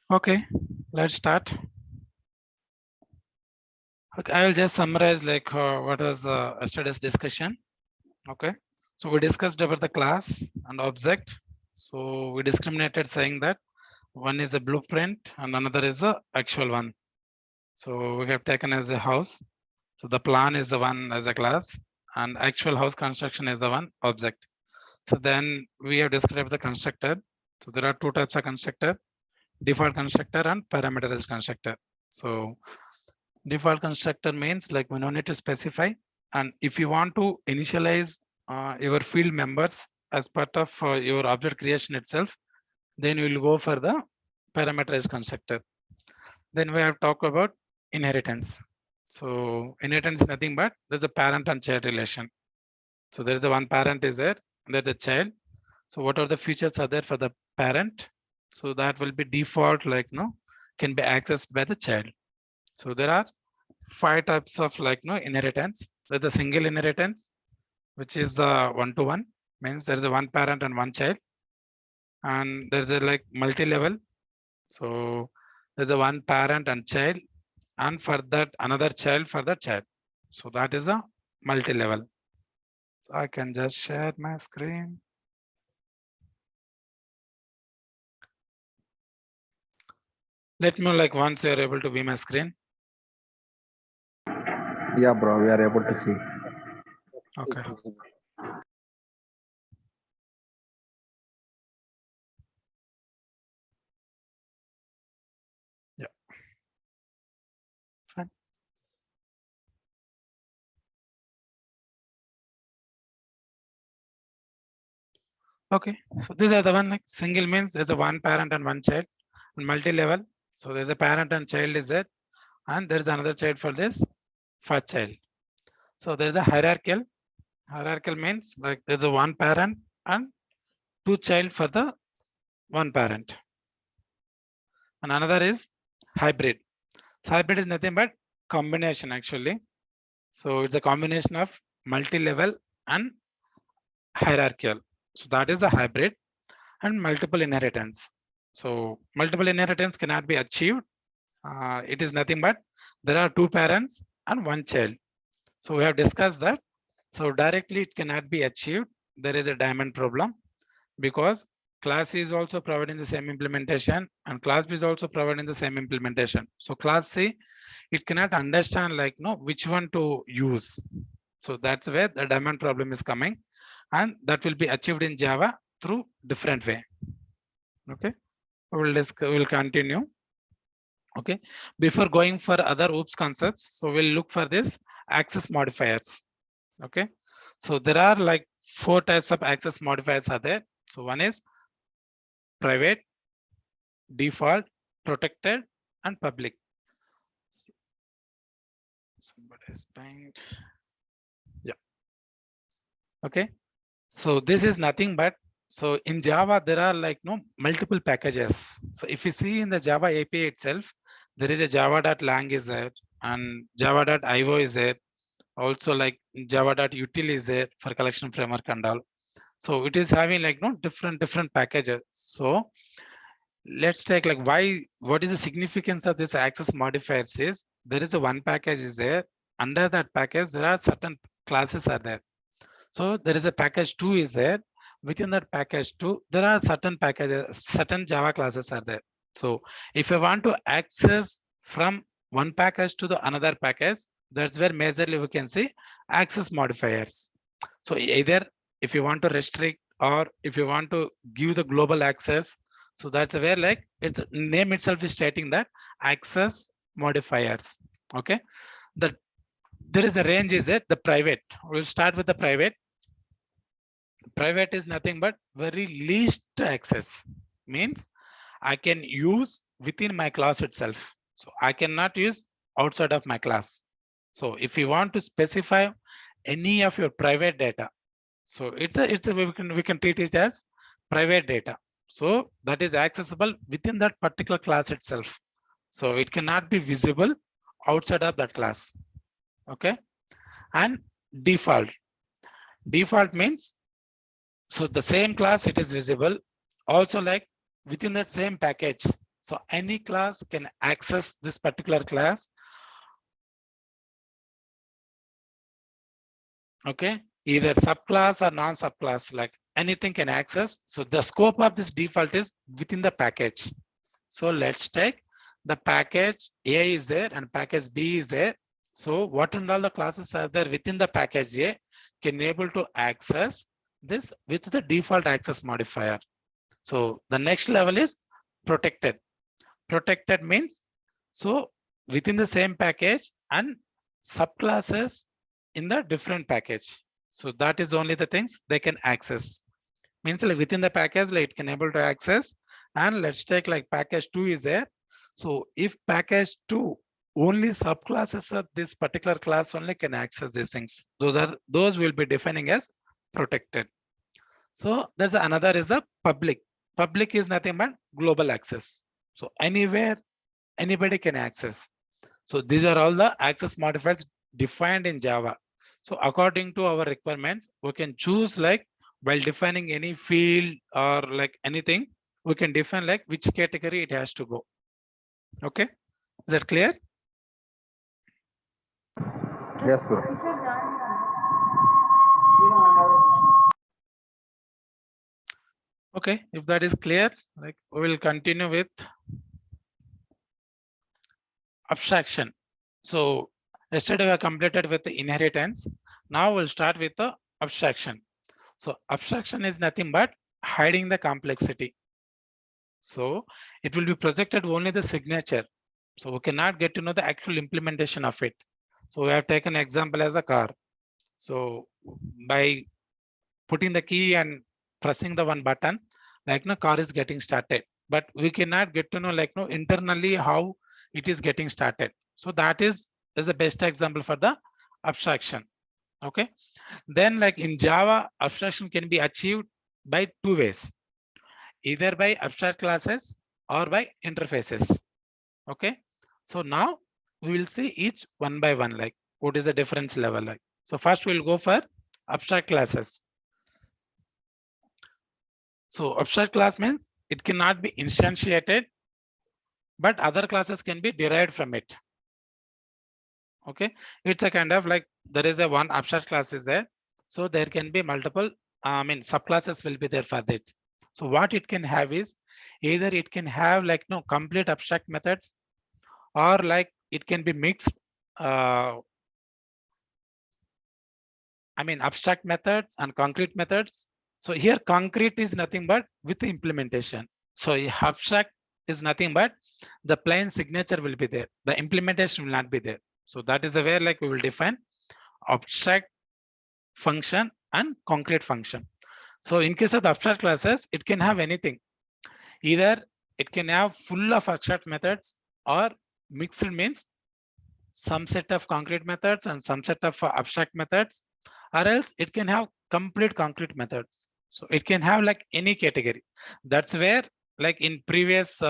Okay, let's start. Okay, I will just summarize like what was yesterday's discussion. Okay, so we discussed about the class and object. So we discriminated saying that one is a blueprint and another is a actual one. So we have taken as a house. So the plan is the one as a class and actual house construction is the one object. So then we have described the constructor. So there are two types of constructor, default constructor and parameterized constructor. So default constructor means like we don't need to specify. And if you want to initialize your field members as part of your object creation itself, then you will go for the parameterized constructor. Then we have talked about inheritance. So inheritance is nothing but there's a parent and child relation. So there is a one parent is there, and there's a child. So what are the features are there for the parent? So that will be default, like no, can be accessed by the child. So there are 5 types of like no inheritance. There's a single inheritance, which is the one-to-one, means there is a one parent and one child, and there's a like multi-level. So there's a one parent and child, and for that another child for the child. So that is a multi-level. So I can just share my screen. Let me know like once you are able to view my screen. Yeah, bro, we are able to see. Okay. Yeah. Fine. Okay. So these are the one like single means there's a one parent and one child, and multi-level. So there's a parent and child is there, and there's another child for this first child. So there's a hierarchical. Hierarchical means like there's a one parent and two child for the one parent. And another is hybrid. So hybrid is nothing but combination actually. So it's a combination of multi-level and hierarchical. So that is a hybrid and multiple inheritance. So multiple inheritance cannot be achieved. It is nothing but there are two parents and one child. So we have discussed that. So directly it cannot be achieved. There is a diamond problem because class C is also providing the same implementation and class B is also providing the same implementation. So class C, it cannot understand like no which one to use. So that's where the diamond problem is coming, and that will be achieved in Java through different way. Okay, we'll continue. Okay, before going for other OOPS concepts, so we'll look for this access modifiers. Okay, so there are like 4 types of access modifiers are there. So one is private, default, protected, and public. Somebody is banged. Yeah. Okay. So this is nothing but, so in Java, there are like no multiple packages. So if you see in the Java API itself, there is a java.lang is there and java.io is there. Also like java.util is there for collection framework and all. So it is having like no different packages. So let's take like what is the significance of this access modifiers is there is a one package is there. Under that package, there are certain classes are there. So there is a package 2 is there. Within that package 2, there are certain packages, certain Java classes are there. So if you want to access from one package to the another package, that's where majorly we can see access modifiers. So either if you want to restrict or if you want to give the global access, so that's where like its name itself is stating that access modifiers. Okay, the there is a range is it the private. We'll start with the private. Private is nothing but very least access, means I can use within my class itself. So I cannot use outside of my class. So if you want to specify any of your private data, so it's a we can treat it as private data. So that is accessible within that particular class itself. So it cannot be visible outside of that class. Okay. And default. Default means so the same class it is visible also like within that same package. So any class can access this particular class. Okay, either subclass or non-subclass, like anything can access. So the scope of this default is within the package. So let's take the package A is there and package B is there. So what and all the classes are there within the package A can able to access this with the default access modifier. So the next level is protected. Protected means so within the same package and subclasses in the different package. So that is only the things they can access. Means like within the package, like it can able to access. And let's take like package 2 is there. So if package 2 only subclasses of this particular class only can access these things. Those will be defining as protected. So there's another is the public. Public is nothing but global access. So anywhere anybody can access. So these are all the access modifiers defined in Java. So according to our requirements, we can choose like while defining any field or like anything, we can define like which category it has to go. Okay, is that clear? Yes, bro. Okay, if that is clear, like we will continue with abstraction. So yesterday we completed with the inheritance. Now we'll start with the abstraction. So abstraction is nothing but hiding the complexity. So it will be projected only the signature. So we cannot get to know the actual implementation of it. So we have taken example as a car. So by putting the key and pressing the one button, like no car is getting started. But we cannot get to know like no internally how it is getting started. So that is the best example for the abstraction. Okay. Then like in Java, abstraction can be achieved by two ways, either by abstract classes or by interfaces. Okay. So now we will see each one by one, like what is the difference level like. So first we'll go for abstract classes. So abstract class means it cannot be instantiated, but other classes can be derived from it. Okay, it's a kind of like there is a one abstract class is there. So there can be multiple, subclasses will be there for that. So what it can have is either it can have like no complete abstract methods, or like it can be mixed. Abstract methods and concrete methods. So here concrete is nothing but with the implementation. So abstract is nothing but the plain signature will be there. The implementation will not be there. So that is the way like we will define abstract function and concrete function. So in case of the abstract classes, it can have anything. Either it can have full of abstract methods, or mixed means some set of concrete methods and some set of abstract methods, or else it can have complete concrete methods. So it can have like any category. That's where like in previous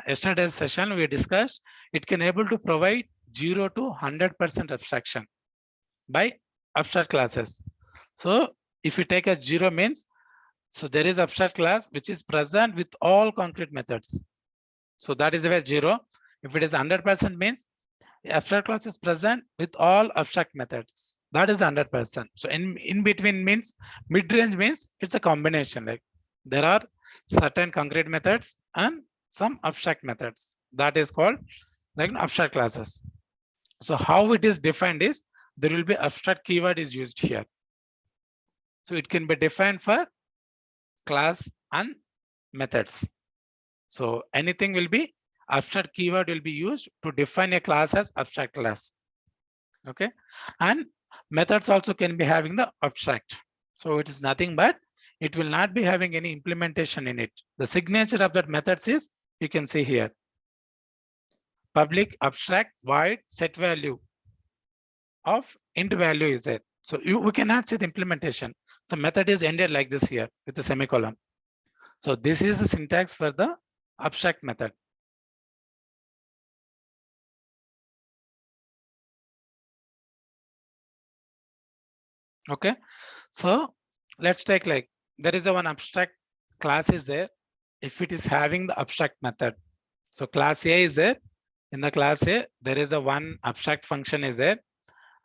yesterday's session we discussed, it can able to provide 0 to 100% abstraction by abstract classes. So if you take a 0 means, so there is abstract class which is present with all concrete methods. So that is where 0. If it is 100% means abstract class is present with all abstract methods. That is 100%. So in between means mid-range means it's a combination. Like there are certain concrete methods and some abstract methods. That is called like abstract classes. So how it is defined is there will be abstract keyword is used here. So it can be defined for class and methods. So anything will be abstract keyword will be used to define a class as abstract class. Okay, and methods also can be having the abstract. So it is nothing but it will not be having any implementation in it. The signature of that methods is, you can see here, public abstract void set value of int value is there. So we cannot see the implementation. So method is ended like this here with the semicolon. So this is the syntax for the abstract method. Okay, so let's take like there is a one abstract class is there. If it is having the abstract method, So class A is there. In the class A, there is a one abstract function is there,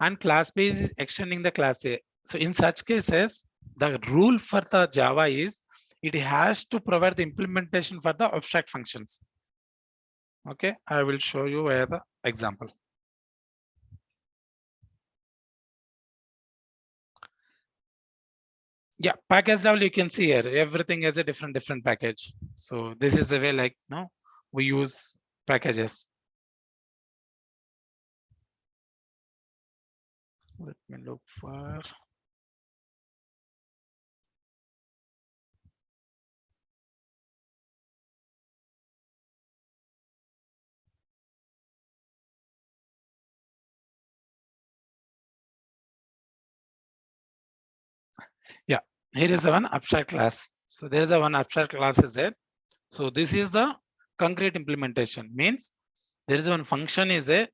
and class B is extending the class A. So in such cases, the rule for the Java is it has to provide the implementation for the abstract functions. Okay, I will show you where the example. Yeah, package level you can see here, everything has a different package. So this is the way like we use packages. Let me look for. Yeah, here is the one abstract class. So there is a one abstract class is there. So this is the concrete implementation, means there is one function is there.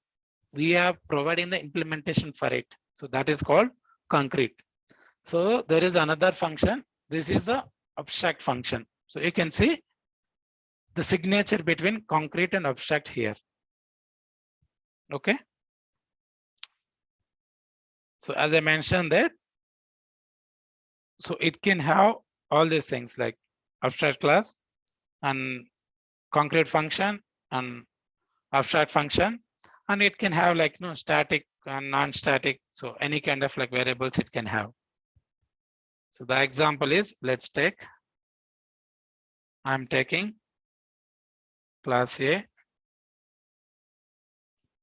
We are providing the implementation for it. So that is called concrete. So there is another function. This is a abstract function. So you can see the signature between concrete and abstract here. Okay. So as I mentioned that, so it can have all these things like abstract class and concrete function and abstract function, and it can have like static and non-static. So any kind of like variables it can have. So the example is, let's take, I'm taking class A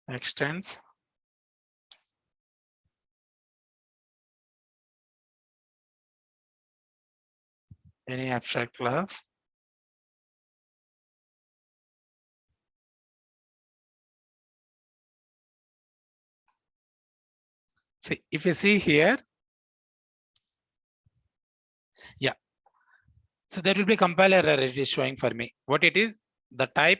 extends any abstract class see if you see here, yeah, so there will be compiler error it is showing for me. What it is, the type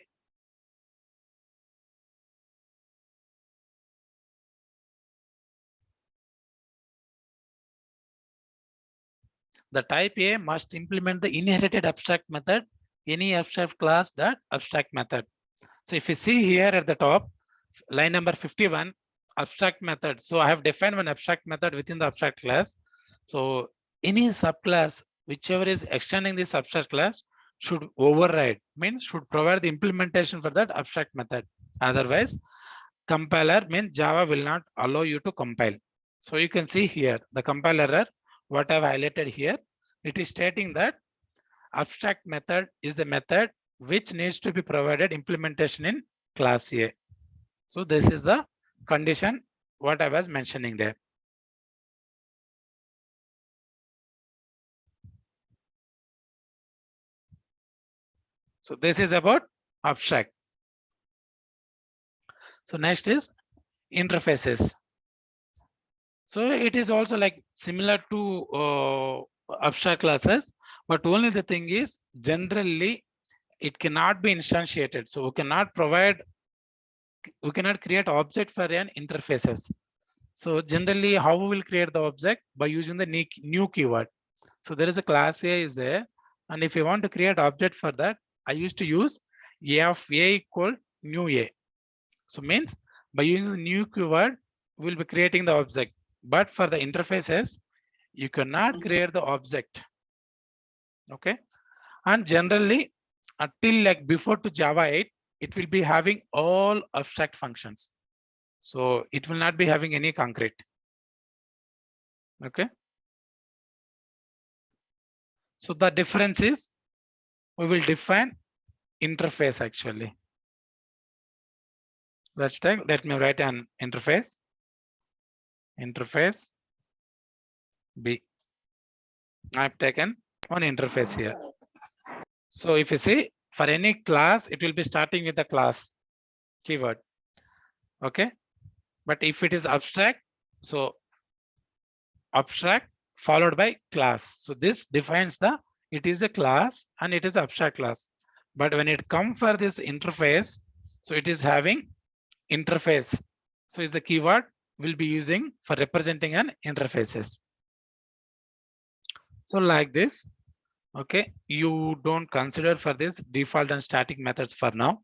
A must implement the inherited abstract method, any abstract class that abstract method. So if you see here at the top, line number 51, abstract method. So I have defined one abstract method within the abstract class. So any subclass, whichever is extending this abstract class, should override, means should provide the implementation for that abstract method. Otherwise, compiler means Java will not allow you to compile. So you can see here the compiler error, what I've highlighted here, it is stating that abstract method is the method which needs to be provided implementation in class A. So this is the condition what I was mentioning there. So this is about abstract. So next is interfaces. So it is also like similar to abstract classes, but only the thing is generally it cannot be instantiated. So we cannot create object for an interfaces. So generally how we will create the object by using the new keyword. So there is a class A is there. And if you want to create object for that, I used to use A of A equal new A. So means by using the new keyword, we'll be creating the object. But for the interfaces, you cannot create the object. Okay. And generally, until like before to Java 8, it will be having all abstract functions. So it will not be having any concrete. Okay. So the difference is we will define interface actually. Let me write an interface B. I've taken one interface here. So if you see for any class, it will be starting with the class keyword. Okay. But if it is abstract, so abstract followed by class. So this defines it is a class and it is abstract class. But when it comes for this interface, so it is having interface. So is a keyword we'll be using for representing an interfaces. So like this, okay, you don't consider for this default and static methods for now.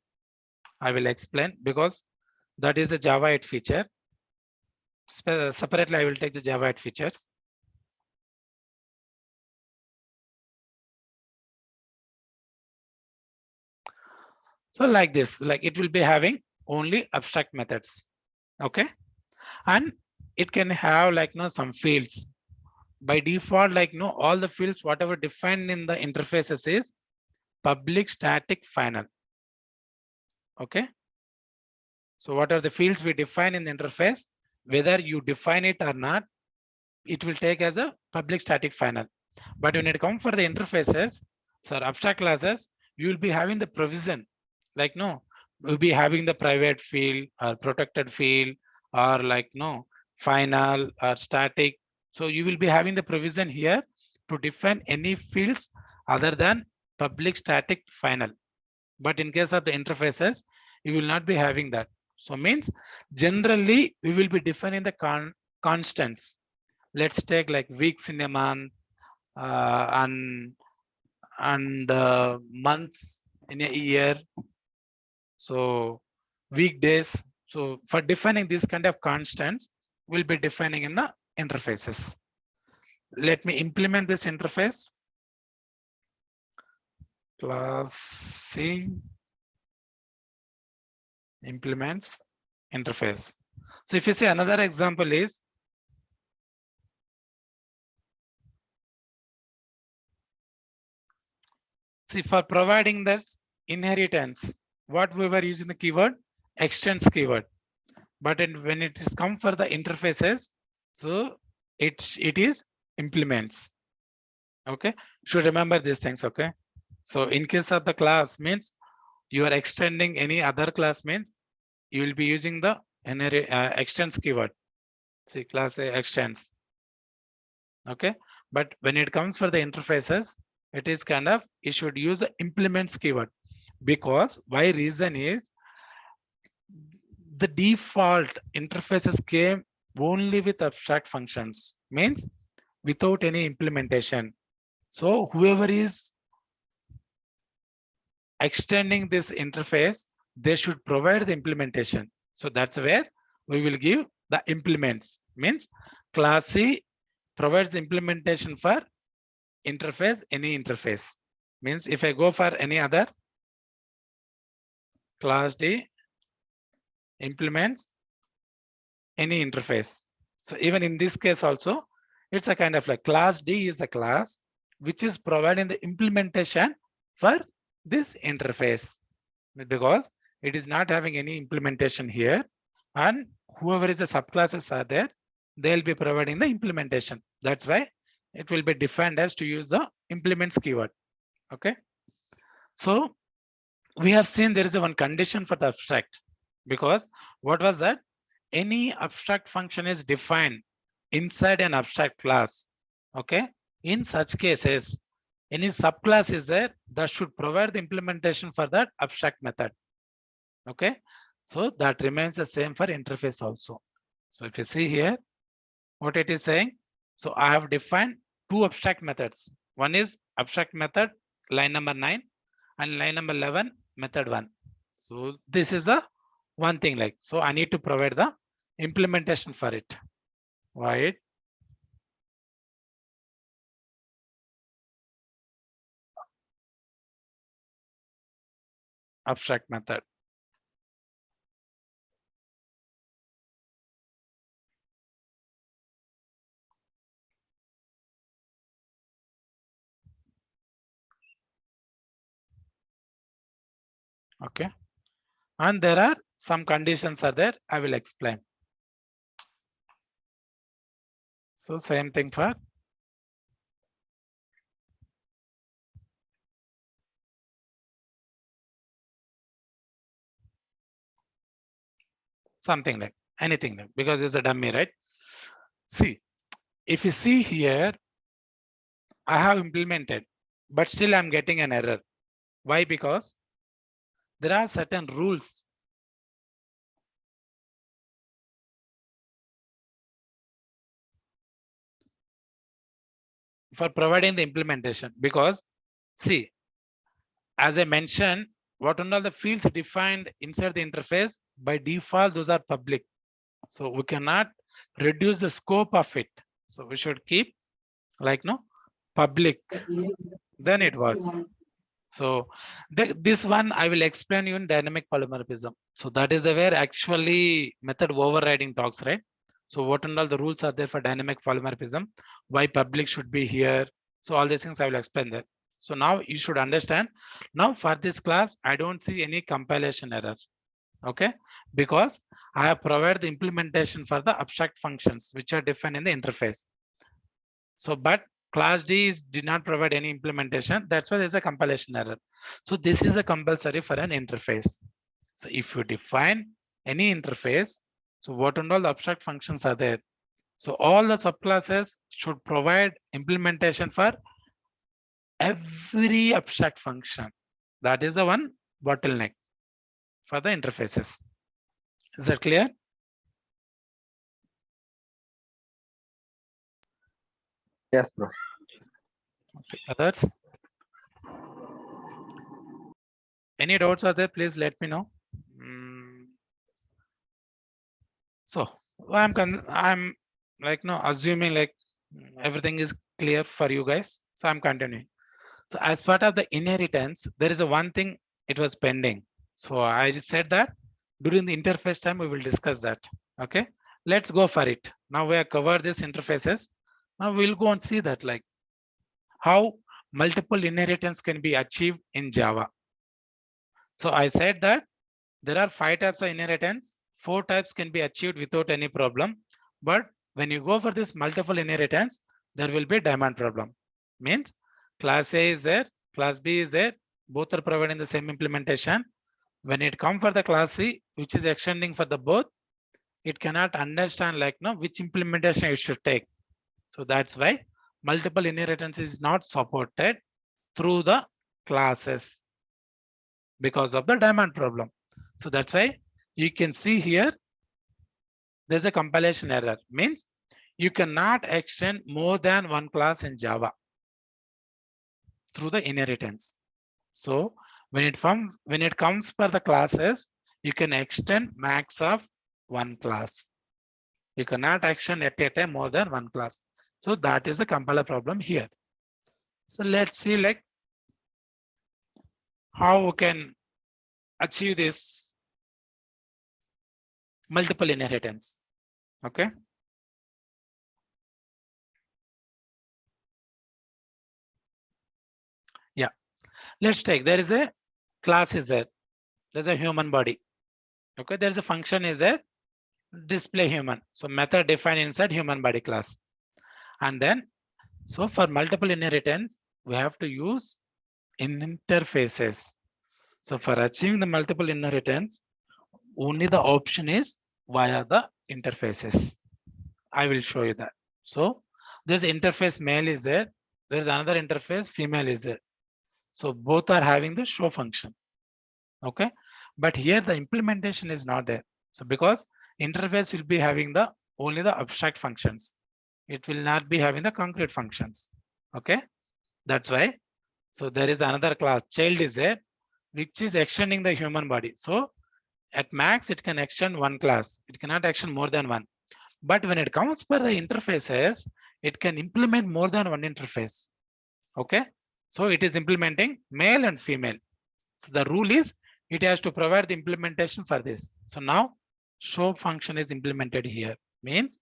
I will explain because that is a Java 8 feature. Separately, I will take the Java 8 features. So like this, like it will be having only abstract methods. Okay. And it can have like some fields. By default, like all the fields, whatever defined in the interfaces is public, static, final. Okay. So what are the fields we define in the interface? Whether you define it or not, it will take as a public, static, final. But when it comes for the interfaces, so abstract classes, you will be having the provision. Like we'll be having the private field or protected field or like final or static. So you will be having the provision here to define any fields other than public, static, final. But in case of the interfaces, you will not be having that. So means generally we will be defining the constants. Let's take like weeks in a month and months in a year. So weekdays. So for defining these kind of constants, we'll be defining in the interfaces. Let me implement this interface. Class C implements interface. So if you see another example is, see for providing this inheritance, what we were using the keyword extends keyword. But when it is come for the interfaces, so it is implements. Okay, should remember these things. Okay, so in case of the class means you are extending any other class means you will be using the extends keyword. See class A extends. Okay, but when it comes for the interfaces, it is kind of you should use the implements keyword, because why reason is the default interfaces came only with abstract functions, means without any implementation. So whoever is extending this interface, they should provide the implementation. So that's where we will give the implements, means class C provides implementation for interface, any interface. Means if I go for any other, class D implements any interface. So even in this case also, it's a kind of like class D is the class which is providing the implementation for this interface, because it is not having any implementation here, and whoever is the subclasses are there, they'll be providing the implementation. That's why it will be defined as to use the implements keyword. Okay, so we have seen there is a one condition for the abstract, because what was that? Any abstract function is defined inside an abstract class. Okay, in such cases, any subclass is there that should provide the implementation for that abstract method. Okay, so that remains the same for interface also. So if you see here what it is saying, so I have defined two abstract methods. One is abstract method line number 9 and line number 11 method 1. So this is a one thing, like, so I need to provide the implementation for it. Void abstract method. Okay, and there are some conditions are there, I will explain. So same thing for something like anything, like, because it's a dummy, right? See, if you see here, I have implemented, but still I'm getting an error. Why? Because there are certain rules. For providing the implementation, because see, as I mentioned, what are all the fields defined inside the interface, by default, those are public. So we cannot reduce the scope of it. So we should keep like no public, then it works. So this one I will explain you in dynamic polymorphism. So that is the where actually method overriding talks, right? So what and all the rules are there for dynamic polymorphism? Why public should be here? So all these things I will explain that. So now you should understand. Now for this class, I don't see any compilation error. Okay, because I have provided the implementation for the abstract functions which are defined in the interface. So, but class D did not provide any implementation. That's why there's a compilation error. So this is a compulsory for an interface. So if you define any interface, so what and all the abstract functions are there? So all the subclasses should provide implementation for every abstract function. That is the one bottleneck for the interfaces. Is that clear? Yes, bro. Okay, others? Any doubts are there? Please let me know. So I'm like no assuming like everything is clear for you guys. So I'm continuing. So as part of the inheritance, there is a one thing it was pending. So I just said that during the interface time we will discuss that. Okay, let's go for it. Now we have covered these interfaces. Now we'll go and see that like how multiple inheritance can be achieved in Java. So I said that there are 5 types of inheritance. 4 types can be achieved without any problem. But when you go for this multiple inheritance, there will be a diamond problem. Means class A is there, class B is there, both are providing the same implementation. When it comes for the class C, which is extending for the both, it cannot understand like no which implementation you should take. So that's why multiple inheritance is not supported through the classes because of the diamond problem. So that's why you can see here there's a compilation error. Means you cannot extend more than one class in Java through the inheritance. So when it comes for the classes, you can extend max of one class. You cannot extend at a time more than one class. So that is a compiler problem here. So let's see like how we can achieve this multiple inheritance. Okay. Yeah. Let's take, there is a class is there. There's a human body. Okay. There's a function is there, display human. So method defined inside human body class. And then, so for multiple inheritance, we have to use interfaces. So for achieving the multiple inheritance, only the option is via the interfaces. I will show you that. So there's interface male is there. There's another interface female is there. So both are having the show function. Okay. But here the implementation is not there. So because interface will be having the only the abstract functions. It will not be having the concrete functions. Okay. That's why. So there is another class child is there, which is extending the human body. So at max, it can extend one class. It cannot extend more than one. But when it comes for the interfaces, it can implement more than one interface. Okay. So it is implementing male and female. So the rule is it has to provide the implementation for this. So now show function is implemented here. Means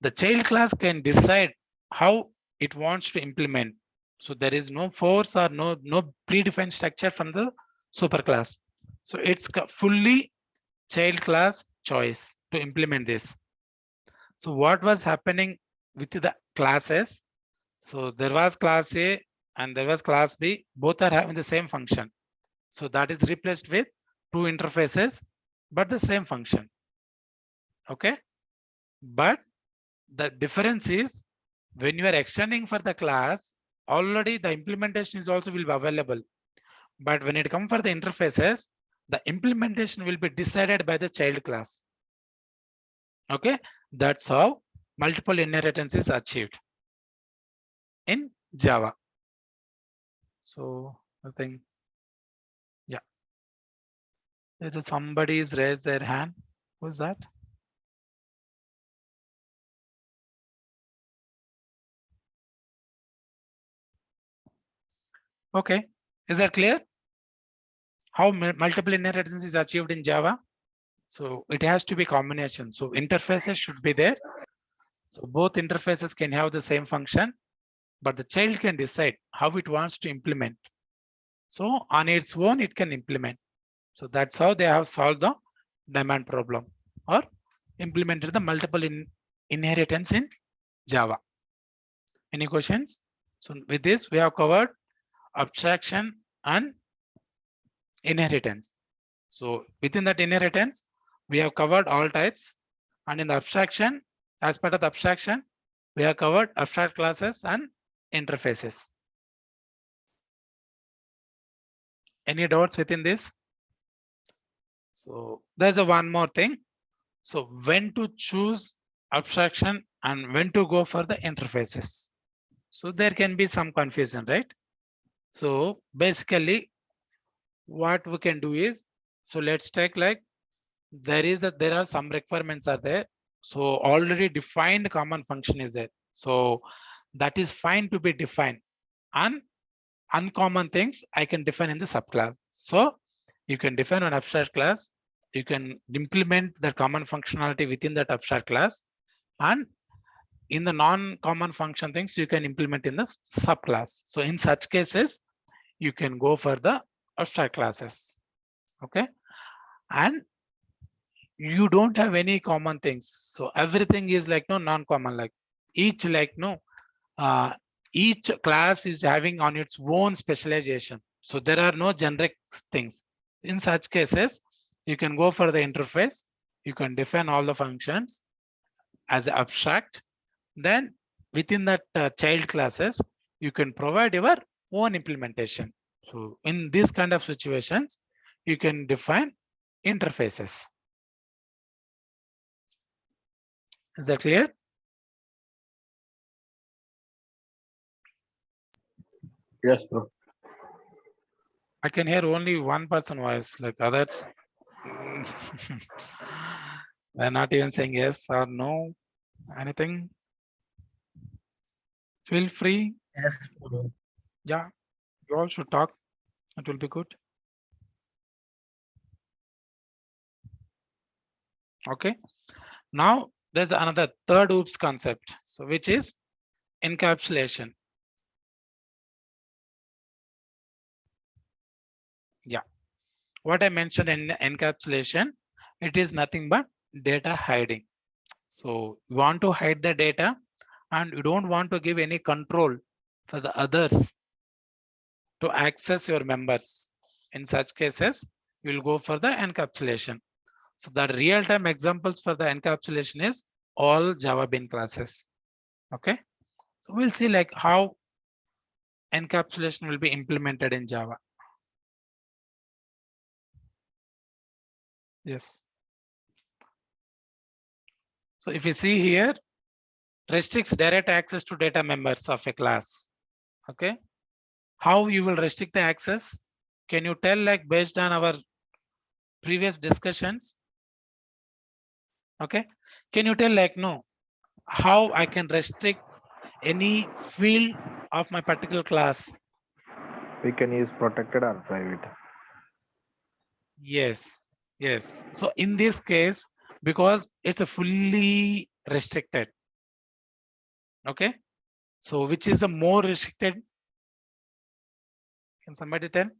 the child class can decide how it wants to implement. So there is no force or no predefined structure from the superclass. So it's fully child class choice to implement this. So what was happening with the classes? So there was class A and there was class B, both are having the same function. So that is replaced with 2 interfaces, but the same function. Okay. But the difference is when you are extending for the class, already the implementation is also will be available. But when it comes for the interfaces, the implementation will be decided by the child class. Okay, that's how multiple inheritance is achieved in Java. So I think, yeah. There's somebody's raised their hand. Who's that? Okay, is that clear? How multiple inheritance is achieved in Java? So it has to be combination. So interfaces should be there. So both interfaces can have the same function, but the child can decide how it wants to implement. So on its own, it can implement. So that's how they have solved the demand problem or implemented the multiple inheritance in Java. Any questions? So with this, we have covered abstraction and inheritance. So within that inheritance, we have covered all types, and in the abstraction, as part of the abstraction, we have covered abstract classes and interfaces. Any doubts within this? So there's a one more thing. So when to choose abstraction and when to go for the interfaces. So there can be some confusion, right? So basically what we can do is, so let's take like there are some requirements are there. So already defined common function is there. So that is fine to be defined, and uncommon things I can define in the subclass. So you can define an abstract class, you can implement the common functionality within that abstract class, and in the non-common function things you can implement in the subclass. So in such cases, you can go for the abstract classes. Okay, and you don't have any common things. So everything is like no non-common, like each each class is having on its own specialization. So there are no generic things. In such cases, you can go for the interface. You can define all the functions as abstract. Then within that child classes, you can provide your own implementation. So in these kind of situations, you can define interfaces. Is that clear? Yes, bro. I can hear only one person voice, like others. They're not even saying yes or no. Anything? Feel free. Yes, bro. Yeah, you all should talk. It will be good. Okay. Now there's another third OOPS concept. So which is encapsulation. Yeah. What I mentioned in encapsulation, it is nothing but data hiding. So you want to hide the data and you don't want to give any control for the others to access your members. In such cases, you will go for the encapsulation. So the real-time examples for the encapsulation is all Java Bean classes. Okay, so we'll see like how encapsulation will be implemented in Java. Yes. So if you see here, restricts direct access to data members of a class. Okay, how you will restrict the access? Can you tell like based on our previous discussions? Okay, can you tell like no, how I can restrict any field of my particular class? We can use protected or private. Yes, yes. So in this case, because it's a fully restricted. Okay, so which is a more restricted? Can somebody tell?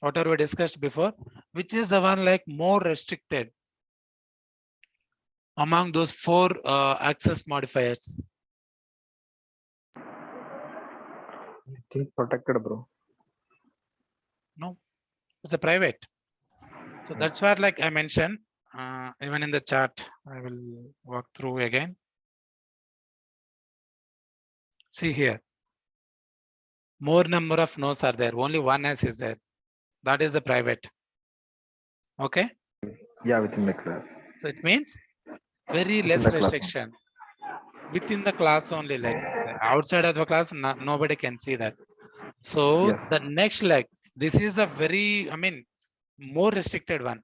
Whatever we discussed before, which is the one like more restricted among those four access modifiers? I think protected, bro. No, it's a private. So that's what like I mentioned, even in the chat, I will walk through again. See here, more number of nodes are there. Only one S is there. That is a private. Okay. Yeah, within the class. So it means very Within less the class. restriction within the class only, like outside of the class, nobody can see that. So Yes. the next like this is a very, I mean, more restricted one.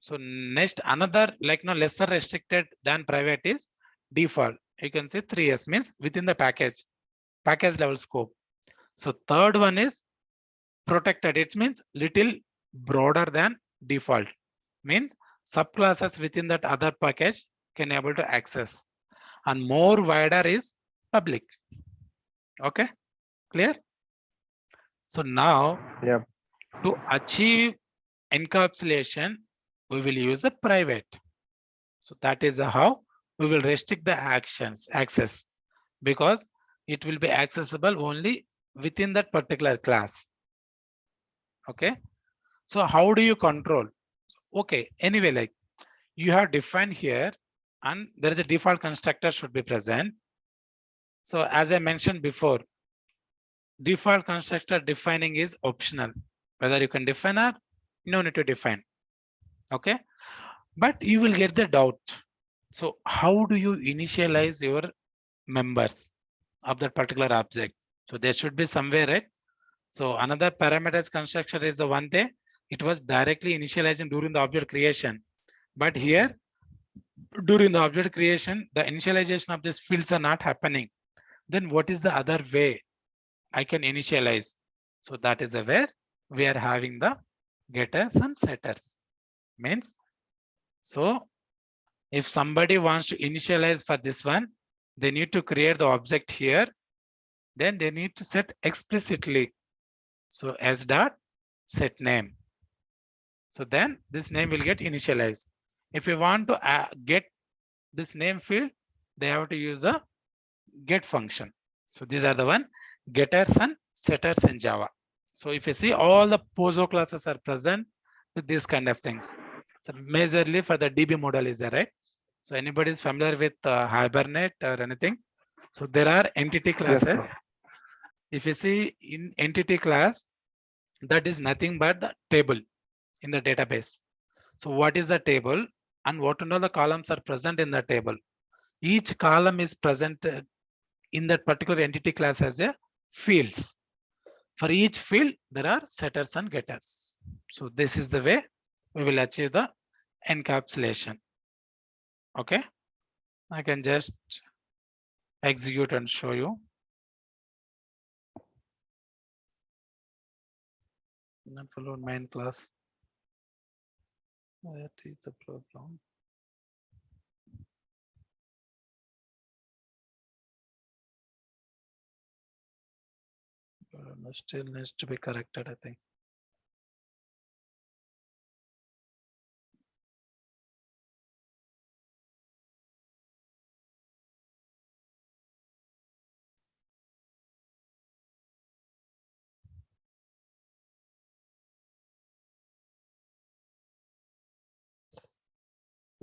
So next another like no lesser restricted than private is default. You can say 3S means within the package level scope. So third one is protected. It means little broader than default, means subclasses within that other package can able to access, and more wider is public. Okay, clear? So now Yeah. to achieve encapsulation, we will use a private. So that is how we will restrict the actions access, because it will be accessible only within that particular class. Okay, so how do you control? Okay, anyway, like you have defined here and there is a default constructor should be present. So as I mentioned before, default constructor defining is optional, whether you can define or no need to define. Okay, but you will get the doubt. So how do you initialize your members of that particular object? So there should be somewhere, right? So another parameters constructor is the one day it was directly initializing during the object creation. But here during the object creation, the initialization of these fields are not happening. Then what is the other way I can initialize? So that is where we are having the getters and setters. Means, so if somebody wants to initialize for this one, they need to create the object here. Then they need to set explicitly. So s dot set name. So then this name will get initialized. If you want to get this name field, they have to use a get function. So these are the one getters and setters in Java. So if you see all the POSO classes are present with these kind of things. So majorly for the DB model is there, right? So anybody is familiar with Hibernate or anything? So there are entity Yes, classes. bro. If you see in entity class, that is nothing but the table in the database. So what is the table and what and all the columns are present in the table? Each column is presented in that particular entity class as a fields. For each field, there are setters and getters. So this is the way we will achieve the encapsulation. Okay, I can just execute and show you. Not follow main class. That is a problem. Still needs to be corrected, I think.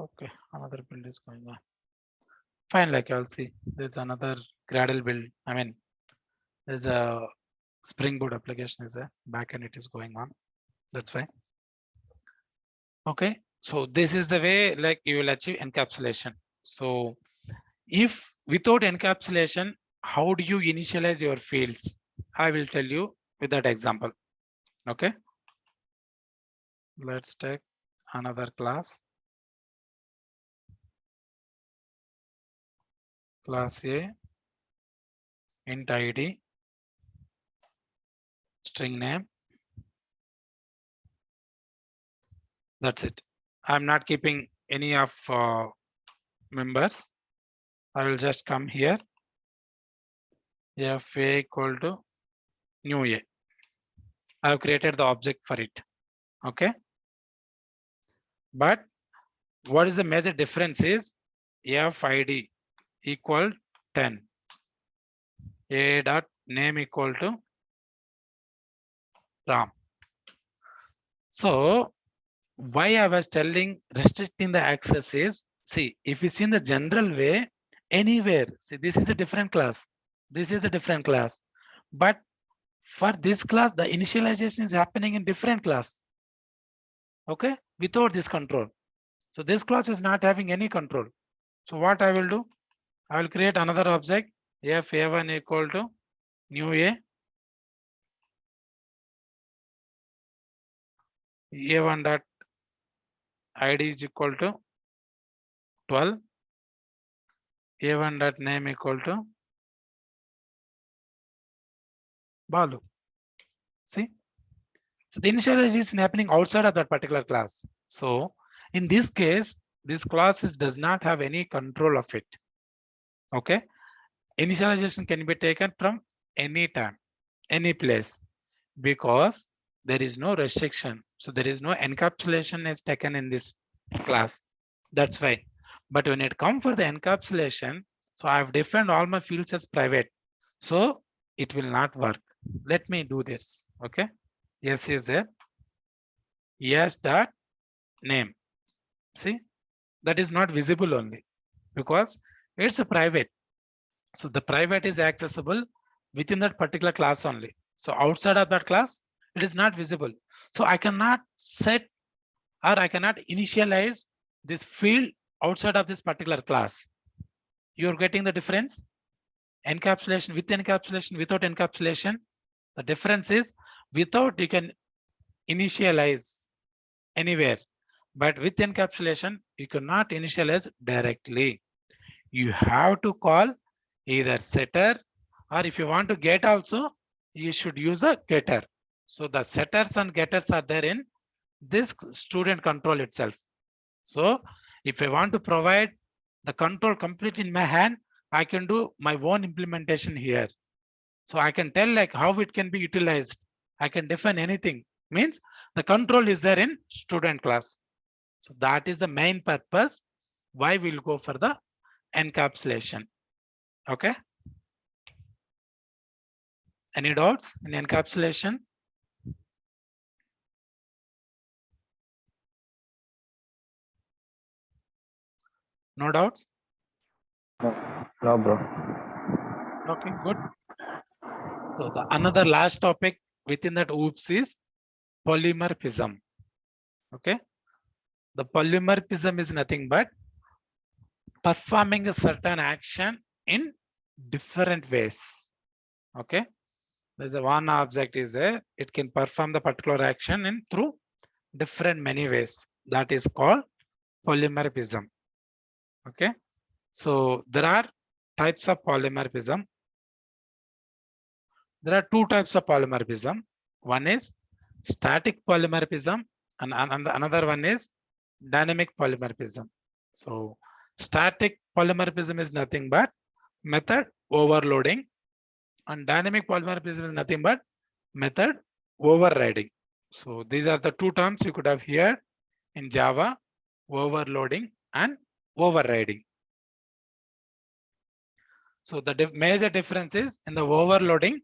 Okay, another build is going on. Fine, like I'll see. There's another Gradle build. I mean, there's a Spring Boot application is a backend. It is going on. That's fine. Okay, so this is the way like you will achieve encapsulation. So if without encapsulation, how do you initialize your fields? I will tell you with that example. Okay, let's take another class. Class A, int ID, string name. That's it. I'm not keeping any of members. I will just come here. If A equal to new A. I have created the object for it. Okay. But what is the major difference is F ID equal 10. A dot name equal to Ram. So why I was telling restricting the access is, see, if you see in the general way, anywhere, see, this is a different class. This is a different class. But for this class, the initialization is happening in different class. Okay, without this control. So this class is not having any control. So what I will do? I will create another object, F A1 equal to new A1 dot id is equal to 12, a1 dot name equal to Balu. See, so the initialization is happening outside of that particular class. So in this case, this class does not have any control of it. Okay, initialization can be taken from any time, any place, because there is no restriction. So there is no encapsulation is taken in this class. That's why. But when it comes for the encapsulation, so I've defined all my fields as private. So it will not work. Let me do this. Okay. Yes is there. Yes dot name. See, that is not visible only because it's a private. So the private is accessible within that particular class only. So outside of that class, it is not visible. So I cannot set or I cannot initialize this field outside of this particular class. You're getting the difference? Encapsulation with encapsulation, without encapsulation. The difference is without you can initialize anywhere, but with encapsulation, you cannot initialize directly. You have to call either setter, or if you want to get also, you should use a getter. So the setters and getters are there in this student control itself. So if I want to provide the control complete in my hand, I can do my own implementation here. So I can tell like how it can be utilized. I can define anything. Means the control is there in student class. So that is the main purpose why we'll go for the encapsulation. Okay. Any doubts in encapsulation? No doubts? No, bro. Okay, good. So the another last topic within that OOPS is polymorphism. Okay. The polymorphism is nothing but performing a certain action in different ways. Okay. There's a one object is there. It can perform the particular action in through different many ways. That is called polymorphism. Okay. So there are types of polymorphism. There are two types of polymorphism. One is static polymorphism and another one is dynamic polymorphism. So static polymorphism is nothing but method overloading, and dynamic polymorphism is nothing but method overriding. So these are the two terms you could have heard in Java: overloading and overriding. So the major difference is in the overloading.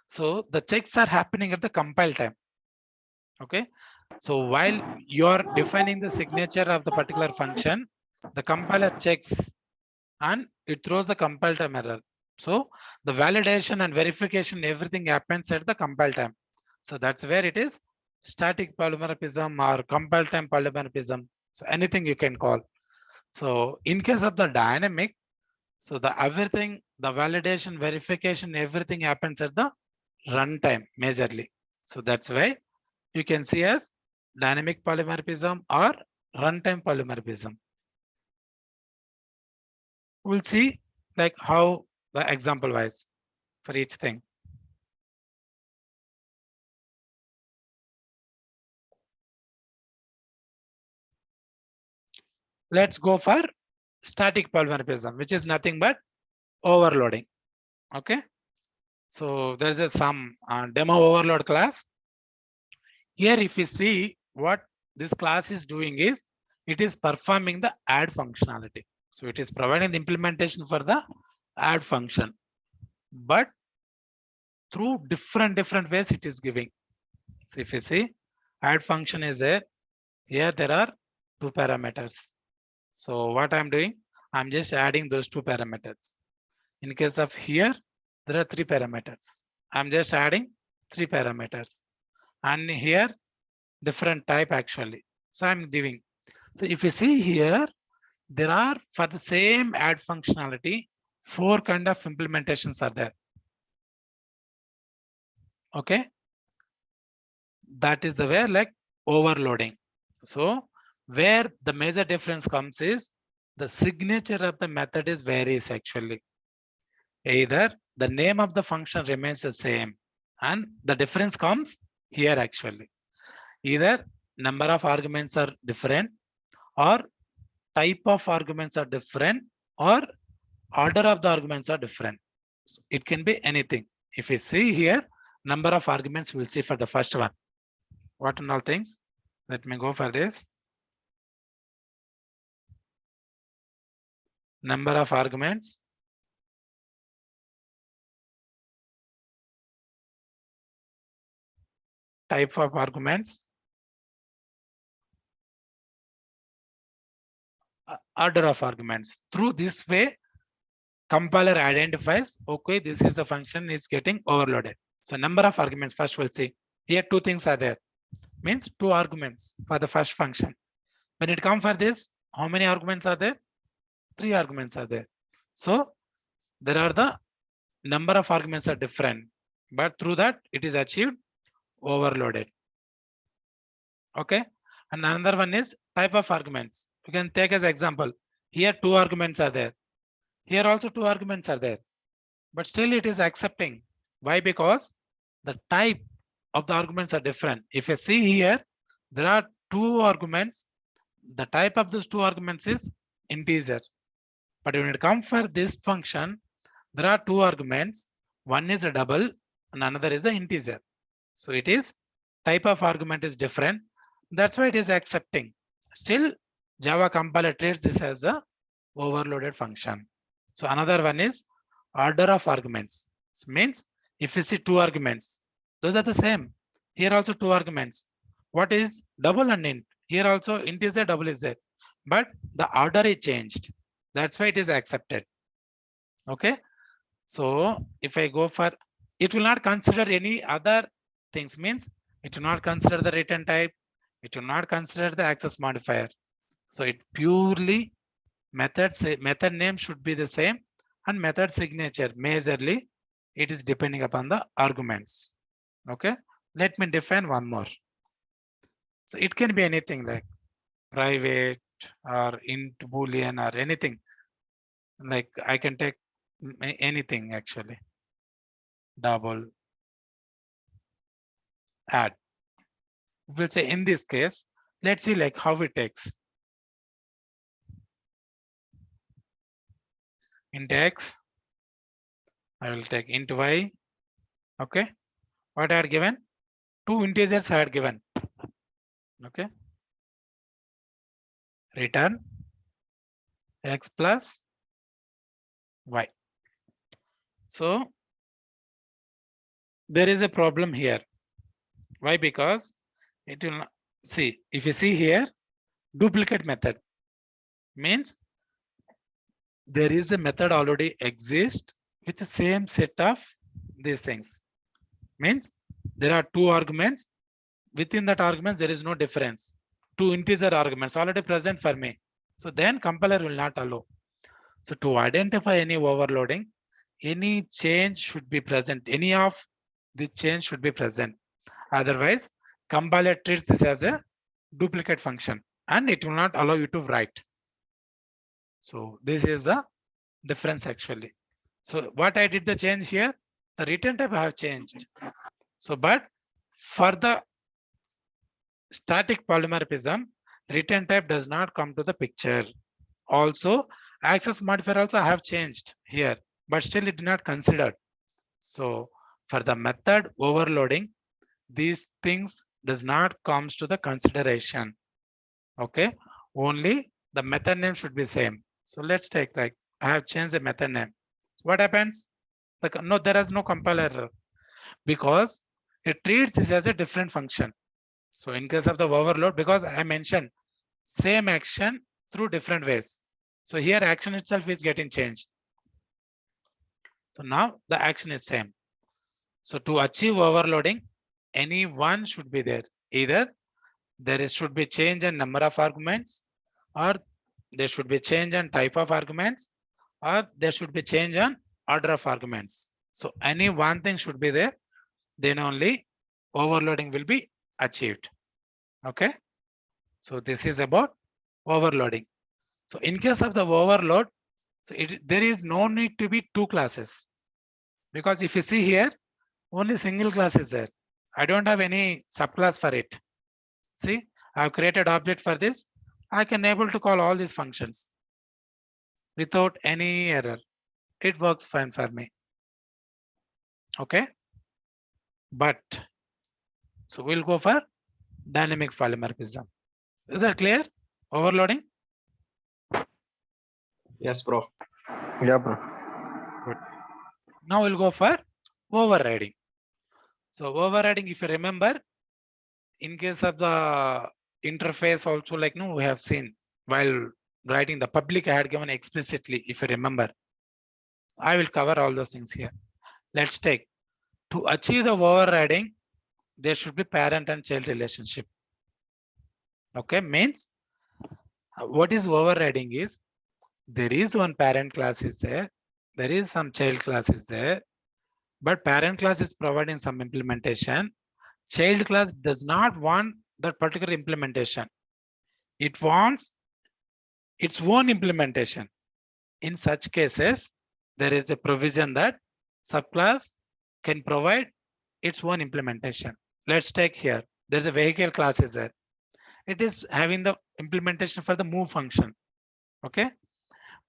So the checks are happening at the compile time. Okay. So while you're defining the signature of the particular function, the compiler checks and it throws the compile time error. So the validation and verification, everything happens at the compile time. So that's where it is static polymorphism or compile time polymorphism. So anything you can call. So in case of the dynamic, so the everything, the validation, verification, everything happens at the runtime majorly. So that's why you can see as dynamic polymorphism or runtime polymorphism. We'll see like how the example wise for each thing. Let's go for static polymorphism, which is nothing but overloading. Okay. So there's a some demo overload class. Here, if you see what this class is doing is it is performing the add functionality. So it is providing the implementation for the add function, but through different ways it is giving. So if you see add function is there, here there are two parameters. So what I'm doing, I'm just adding those two parameters. In case of here, there are three parameters. I'm just adding three parameters. And here, different type actually. So I'm giving. So if you see here, there are for the same add functionality, four kind of implementations are there. Okay. That is the way like overloading. So Where the major difference comes is the signature of the method is varies actually. Either the name of the function remains the same, and the difference comes here actually. Either number of arguments are different, or type of arguments are different, or order of the arguments are different. So it can be anything. If we see here, number of arguments, we'll see for the first one. What and all things? Let me go for this. Number of arguments. Type of arguments. Order of arguments. Through this way, compiler identifies, okay, this is a function is getting overloaded. So number of arguments, first we'll see. Here two things are there. Means two arguments for the first function. When it comes for this, how many arguments are there? 3 arguments are there. So there are the number of arguments are different, but through that it is achieved overloaded. Okay. And another one is type of arguments. You can take as example. Here 2 arguments are there. Here also 2 arguments are there, but still it is accepting. Why? Because the type of the arguments are different. If you see here, there are 2 arguments. The type of those 2 arguments is integer. But when it comes for this function, there are 2 arguments. One is a double and another is an integer. So it is type of argument is different. That's why it is accepting. Still, Java compiler treats this as a overloaded function. So another one is order of arguments. So means if you see 2 arguments, those are the same. Here also 2 arguments. What is double and int? Here also integer double is there, but the order is changed. That's why it is accepted. Okay. So if I go for, it will not consider any other things, means it will not consider the return type. It will not consider the access modifier. So it purely method name should be the same, and method signature majorly it is depending upon the arguments. Okay. Let me define one more. So it can be anything like private or int boolean or anything. Like I can take anything actually. Double add. We'll say in this case, let's see like how it takes. Int x, I will take int y. Okay. What I had given? 2 integers I had given. Okay. Return x plus y. So there is a problem here. Why? Because it will not, see, if you see here, duplicate method means there is a method already exists with the same set of these things. Means there are 2 arguments. Within that arguments, there is no difference. 2 integer arguments already present for me. So then compiler will not allow. So to identify any overloading, any change should be present. Any of the change should be present. Otherwise, compiler treats this as a duplicate function and it will not allow you to write. So this is the difference actually. So what I did the change here, the return type I have changed. So, but for the static polymorphism, return type does not come to the picture. Also, access modifier also I have changed here, but still it did not considered. So for the method overloading, these things does not comes to the consideration. Okay, only the method name should be same. So let's take like I have changed the method name. What happens? No, there is no compiler error because it treats this as a different function. So in case of the overload, because I mentioned same action through different ways. So here action itself is getting changed. So now the action is same. So to achieve overloading, any one should be there. Either should be change in number of arguments, or there should be change in type of arguments, or there should be change on order of arguments. So any one thing should be there, then only overloading will be achieved. Okay. So this is about overloading. So in case of the overload, so there is no need to be two classes, because if you see here, only single class is there. I don't have any subclass for it. See, I've created object for this. I can able to call all these functions without any error. It works fine for me. Okay. But so we'll go for dynamic polymorphism. Is that clear? Overloading? Yes, bro. Yeah, bro. Now we'll go for overriding. So overriding, if you remember, in case of the interface also, like no, we have seen while writing the public, I had given explicitly, if you remember. I will cover all those things here. Let's take, to achieve the overriding, there should be parent and child relationship. Okay, means what is overriding is, there is one parent class is there, there is some child class is there, but parent class is providing some implementation. Child class does not want that particular implementation. It wants its own implementation. In such cases, there is a provision that subclass can provide its own implementation. Let's take here, there's a vehicle class is there. It is having the implementation for the move function. Okay,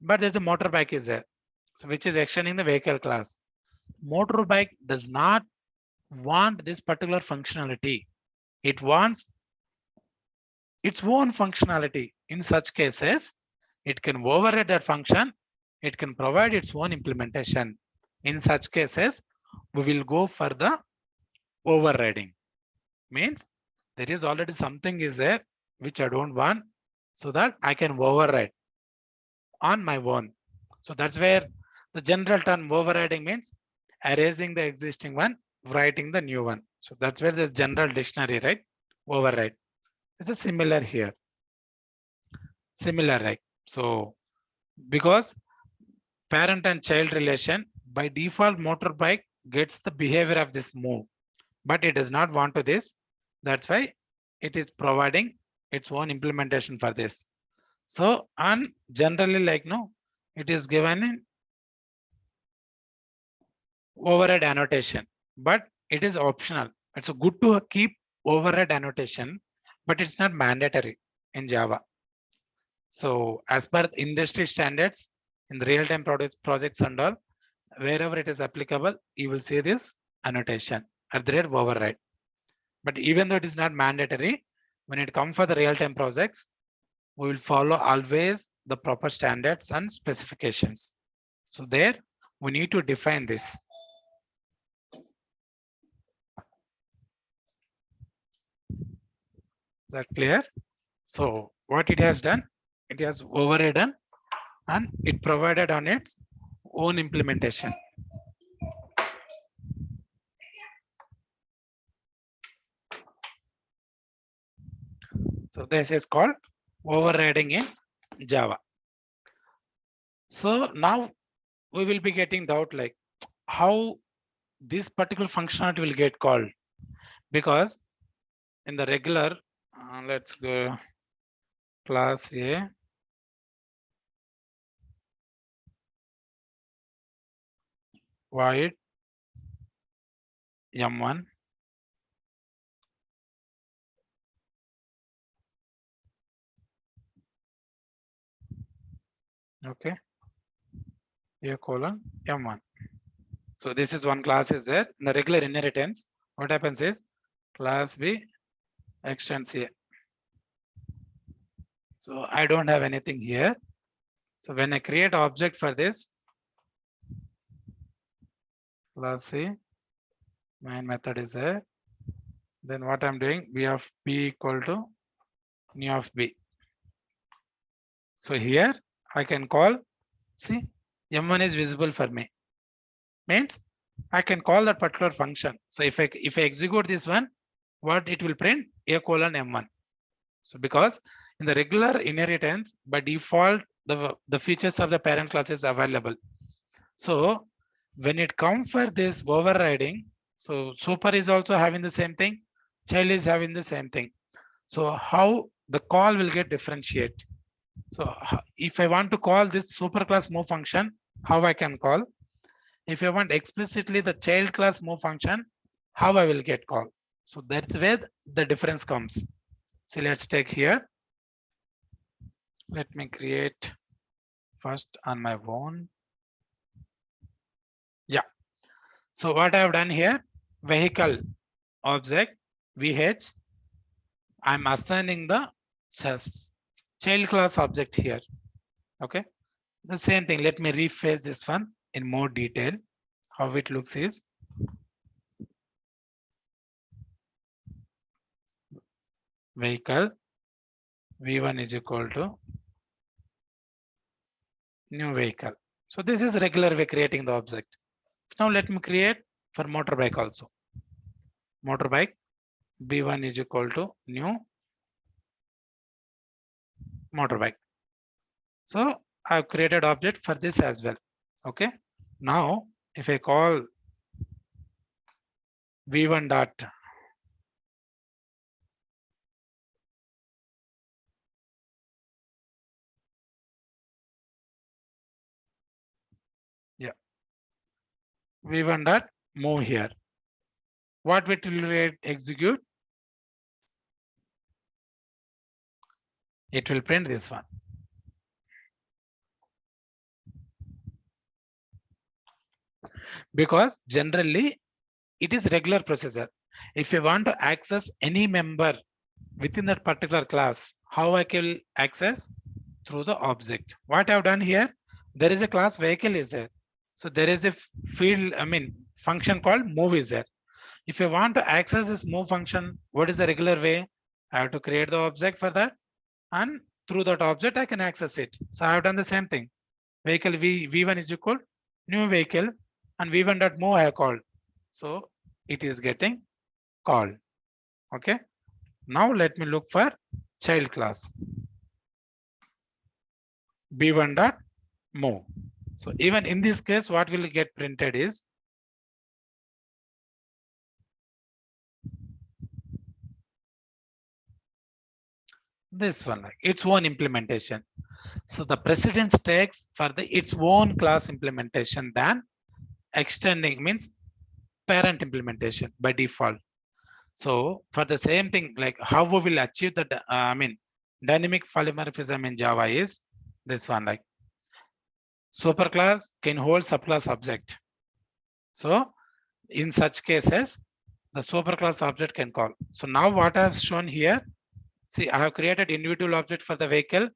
but there's a motorbike is there, so which is extending the vehicle class. Motorbike does not want this particular functionality. It wants its own functionality. In such cases, it can override that function. It can provide its own implementation. In such cases, we will go for the overriding. Means there is already something is there which I don't want, so that I can override on my own. So that's where the general term overriding means erasing the existing one, writing the new one. So that's where the general dictionary, right? Override. It's a similar here. Similar, right? So because parent and child relation, by default motorbike gets the behavior of this move, but it does not want to this. That's why it is providing its own implementation for this. So, and generally like no, it is given in override annotation, but it is optional. It's good to keep override annotation, but it's not mandatory in Java. So as per industry standards in the real-time projects and all, wherever it is applicable, you will see this annotation at the rate override. But even though it is not mandatory, when it comes for the real-time projects, we will follow always the proper standards and specifications. So there we need to define this. Is that clear? So what it has done, it has overridden and it provided on its own implementation. So this is called overriding in Java. So now we will be getting doubt like how this particular functionality will get called, because in the regular, let's go class A. Void M1. Okay. A colon M1. So this is one class is there. In the regular inheritance, what happens is class B extends A. So I don't have anything here. So when I create object for this, class C, main method is there. Then what I'm doing, B of B equal to new of B. So here I can call, see, M1 is visible for me. Means I can call that particular function. So if I execute this one, what it will print? A colon M1. So because in the regular inheritance, by default, the features of the parent class is available. So when it comes for this overriding, so super is also having the same thing, child is having the same thing. So how the call will get differentiate. So if I want to call this superclass move function, how I can call? If I want explicitly the child class move function, how I will get call? So that's where the difference comes. So let's take here. Let me create first on my own. Yeah. So what I have done here, vehicle object VH, I'm assigning the child class object here. Okay. The same thing. Let me rephrase this one in more detail. How it looks is vehicle V1 is equal to new vehicle. So this is regular way creating the object. Now let me create for motorbike also. Motorbike B1 is equal to new motorbike. So I've created object for this as well. Okay. Now if I call V1 dot V1 dot move here. What it will execute? It will print this one. Because generally it is regular procedure. If you want to access any member within that particular class, how I can access? Through the object. What I've done here, there is a class vehicle is there. So there is a field, function called move is there. If you want to access this move function, what is the regular way? I have to create the object for that, and through that object I can access it. So I have done the same thing. Vehicle V1 is equal new vehicle, and V1 dot move I have called. So it is getting called. Okay. Now let me look for child class. B1 dot move. So even in this case, what will get printed is this one, like its own implementation. So the precedence takes for its own class implementation than extending, means parent implementation by default. So for the same thing, like how we will achieve the dynamic polymorphism in Java is this one, like superclass can hold subclass object. So in such cases, the superclass object can call. So now what I have shown here, see, I have created individual object for the vehicle.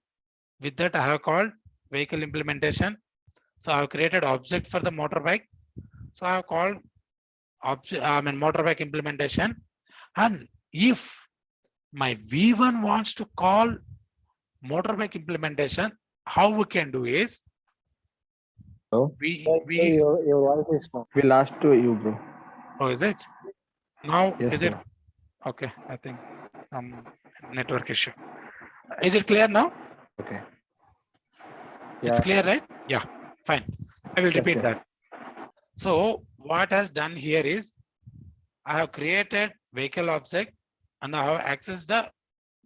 With that, I have called vehicle implementation. So I have created object for the motorbike. So I have called object, motorbike implementation. And if my V1 wants to call motorbike implementation, how we can do is Oh, Your voice is small. we lost to you, bro. oh, is it? Now Yes, is it bro. okay? I think network issue. Is it clear now? Okay. It's Yeah. clear, right? Yeah, fine. I will Yes, repeat yes. that. So what has done here is I have created vehicle object and I have accessed the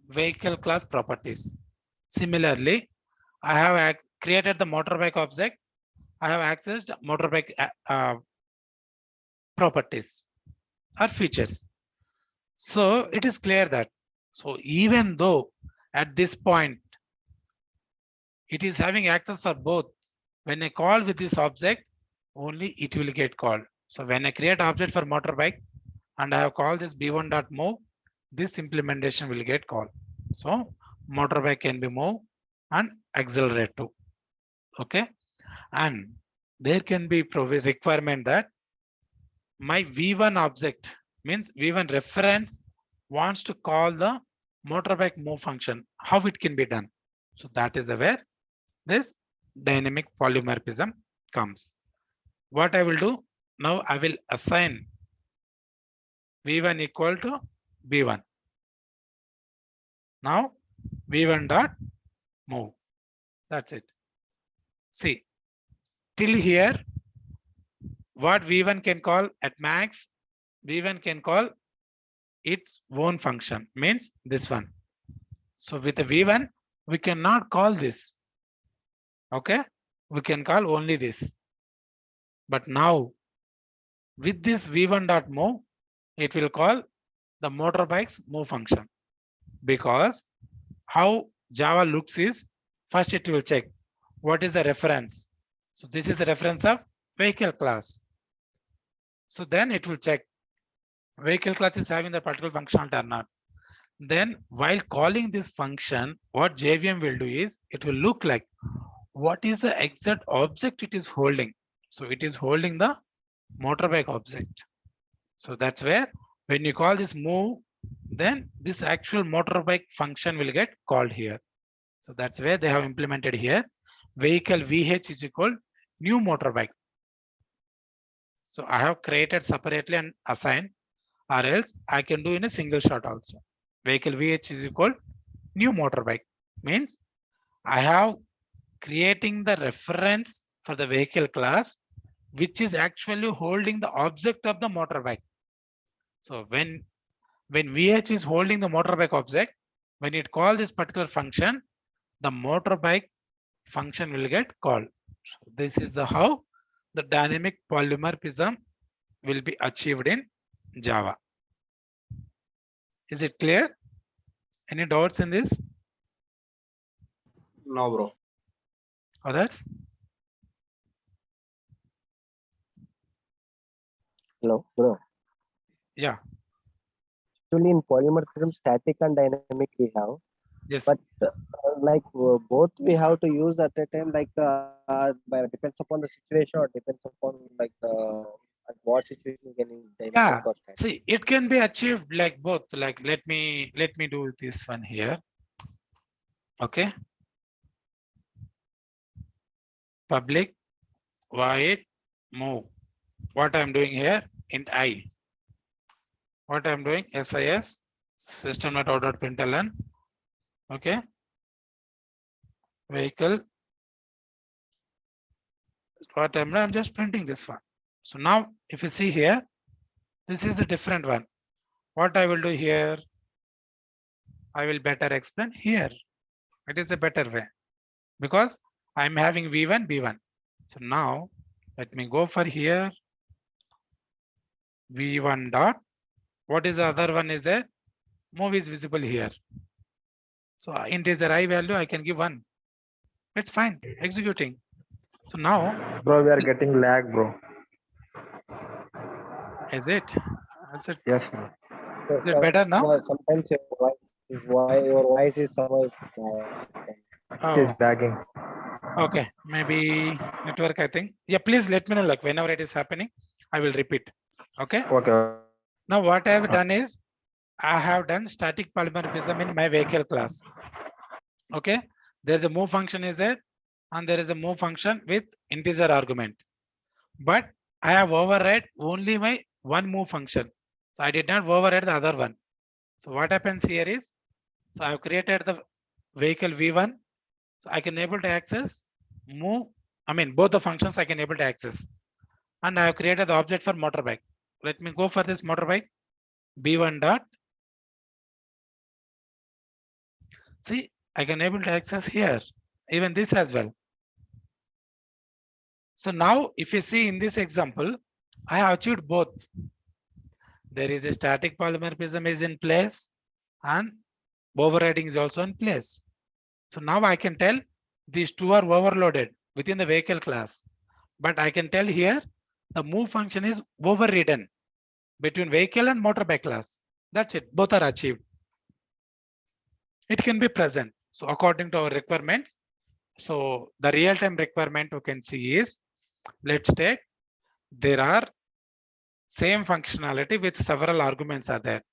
vehicle class properties. Similarly, I have created the motorbike object. I have accessed motorbike properties or features. So it is clear that, so even though at this point, it is having access for both, when I call with this object, only it will get called. So when I create object for motorbike and I have called this b1.move, this implementation will get called. So motorbike can be moved and accelerate too. Okay. And there can be requirement that my V1 object, means V1 reference, wants to call the motorbike move function. How it can be done? So that is where this dynamic polymorphism comes. What I will do now, I will assign V1 equal to B1. Now V1 dot move. That's it. See, till here, what V1 can call at max, V1 can call its own function, means this one. So with the V1, we cannot call this. Okay, we can call only this. But now with this V1.move, it will call the motorbike's move function, because how Java looks is first it will check what is the reference. So this is the reference of vehicle class. So then it will check vehicle class is having the particular functionality or not. Then while calling this function, what JVM will do is it will look like what is the exact object it is holding. So it is holding the motorbike object. So that's where when you call this move, then this actual motorbike function will get called here. So that's where they have implemented here. Vehicle VH is equal new motorbike. So I have created separately and assigned, or else I can do in a single shot also. Vehicle VH is equal new motorbike means I have creating the reference for the vehicle class, which is actually holding the object of the motorbike. So when VH is holding the motorbike object, when it calls this particular function, the motorbike function will get called. So this is the how the dynamic polymorphism will be achieved in Java. Is it clear? Any doubts in this? No, bro. Others? Hello, bro. Yeah. Actually, in polymorphism, static and dynamic we have, Yes. but both we have to use at a time. Depends upon the situation or depends upon at what situation you can use Yeah. dynamic or static. See, it can be achieved like both. Like let me do this one here. Okay. Public void move. What I'm doing here int I. What I'm doing SIS system.out.println. Okay. Vehicle. What I'm just printing this one. So now if you see here, this is a different one. What I will do here, I will better explain here. It is a better way because I'm having V1, B1. So now let me go for here. V1 dot. What is the other one is a move is visible here. So integer I value, I can give 1. It's fine, executing. So now, Bro, we are getting lag, bro. is it? Is it, Yes, bro. is it better now? Sometimes your voice is somewhere. It is Oh, lagging. okay. Maybe network, I think. Yeah, please let me know like whenever it is happening, I will repeat. Okay. Okay. Now what I have done is I have done static polymorphism in my vehicle class. Okay. There's a move function is there and there is a move function with integer argument. But I have override only my one move function. So I did not override the other one. So what happens here is, so I have created the vehicle V1. So I can able to access move. I mean, both the functions I can able to access. And I have created the object for motorbike. Let me go for this motorbike. B1 dot. See, I can able to access here, even this as well. So now if you see in this example, I have achieved both. There is a static polymorphism is in place and overriding is also in place. So now I can tell these two are overloaded within the vehicle class, but I can tell here the move function is overridden between vehicle and motorbike class. That's it. Both are achieved. It can be present. So according to our requirements, so the real-time requirement you can see is, let's take, there are same functionality with several arguments are there,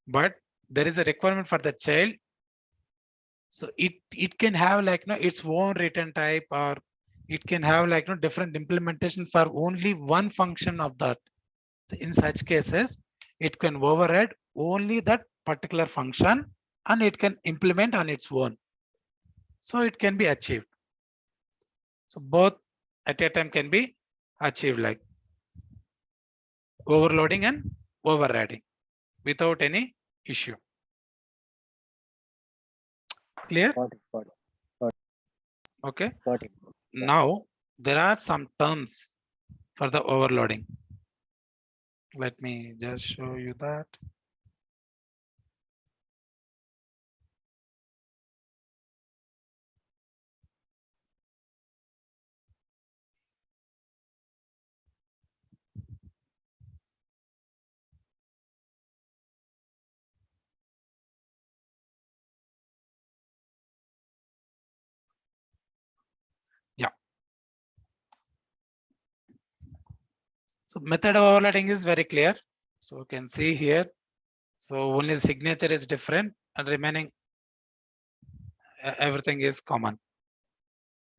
but there is a requirement for the child. So it can have like its own return type, or it can have like different implementation for only one function of that. So in such cases, it can override only that particular function and it can implement on its own. So it can be achieved. So both at a time can be achieved, like overloading and overriding without any issue. Clear? Got it. Okay. Got it. Yeah. Now there are some terms for the overloading. Let me just show you that. Yeah. So method of overloading is very clear. So you can see here. So only signature is different and remaining everything is common.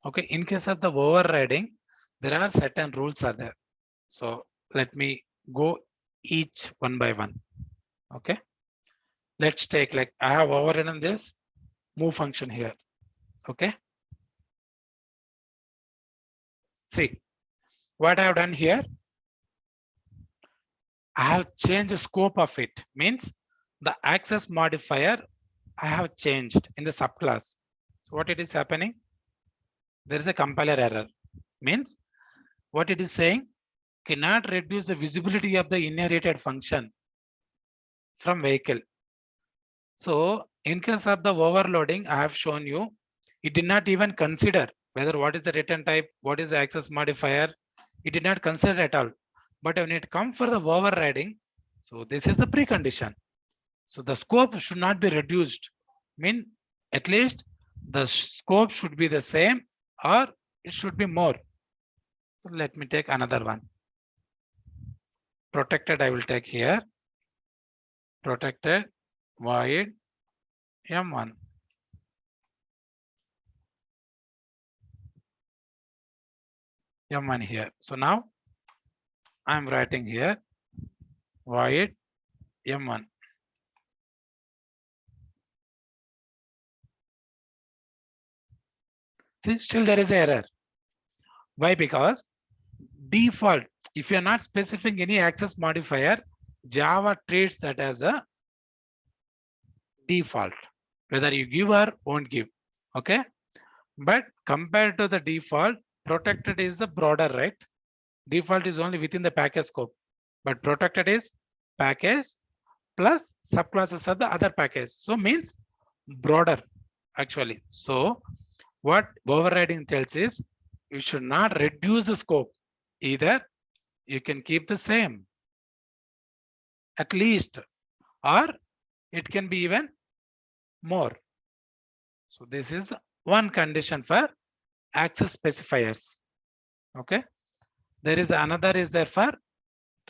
Okay. In case of the overriding, there are certain rules are there. So let me go each one by one. Okay. Let's take like I have overridden this move function here. Okay. See what I have done here. I have changed the scope of it. Means the access modifier I have changed in the subclass. So what it is happening? There is a compiler error. Means what it is saying cannot reduce the visibility of the inherited function from vehicle. So in case of the overloading, I have shown you, it did not even consider whether what is the return type, what is the access modifier. It did not consider at all. But when it comes for the overriding, so this is the precondition. So the scope should not be reduced. Mean at least the scope should be the same or it should be more. So let me take another one. Protected I will take here. Protected void M1. M1 here. So now I'm writing here void M1. See, still there is an error. Why? Because default, if you're not specifying any access modifier, Java treats that as a default, whether you give or won't give. Okay. But compared to the default, protected is the broader, right? Default is only within the package scope, but protected is package plus subclasses of the other package. So means broader actually. So what overriding tells is you should not reduce the scope. Either you can keep the same at least, or it can be even more. So this is one condition for access specifiers. Okay. There is another is there for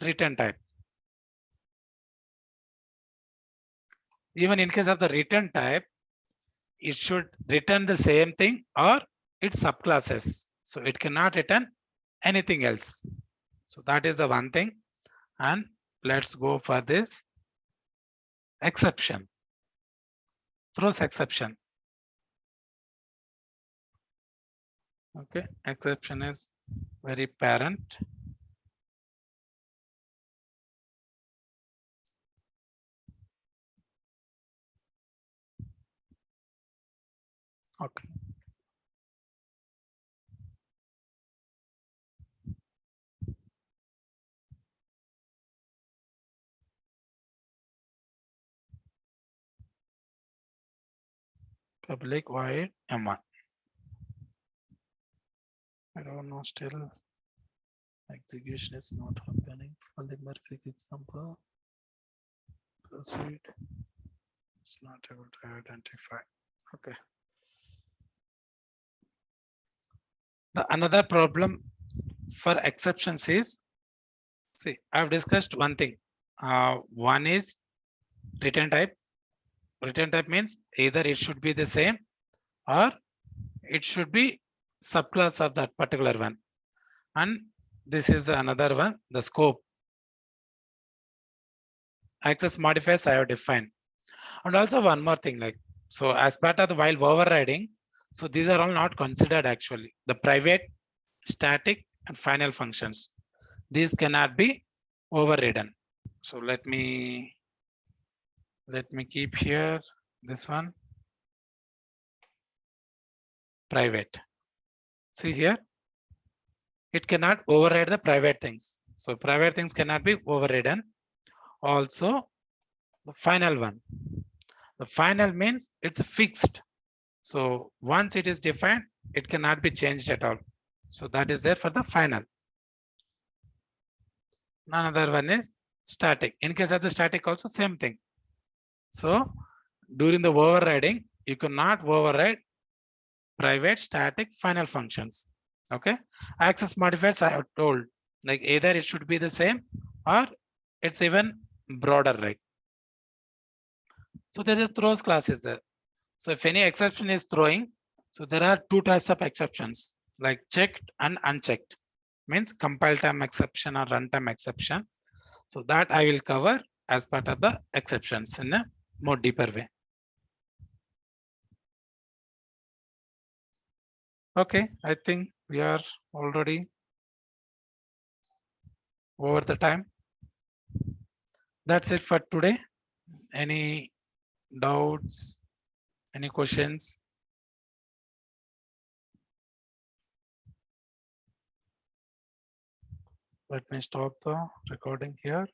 return type. Even in case of the return type, it should return the same thing or its subclasses. So it cannot return anything else. So that is the one thing. And let's go for this exception. Throws exception. Okay, exception is very parent. Okay. Public void M1. I don't know still. Execution is not happening. For the Murphy example, proceed. It's not able to identify. Okay. The another problem for exceptions is, see, I've discussed one thing. One is return type. Return type means either it should be the same or it should be subclass of that particular one. And this is another one, the scope. Access modifiers I have defined. And also one more thing, like, so as part of the while overriding, so these are all not considered actually. The private, static, and final functions. These cannot be overridden. So let me keep here this one. private. See here, it cannot override the private things. So private things cannot be overridden. Also, the final one. The final means it's fixed. So once it is defined, it cannot be changed at all. So that is there for the final. Another one is static. In case of the static also same thing. So during the overriding, you cannot override private, static, final functions. Okay. Access modifiers I have told, like either it should be the same or it's even broader, right? So there is throws class is there. So if any exception is throwing, so there are two types of exceptions, like checked and unchecked. Means compile time exception or runtime exception. So that I will cover as part of the exceptions in a more deeper way. Okay, I think we are already over the time. That's it for today. Any doubts? Any questions? Let me stop the recording here.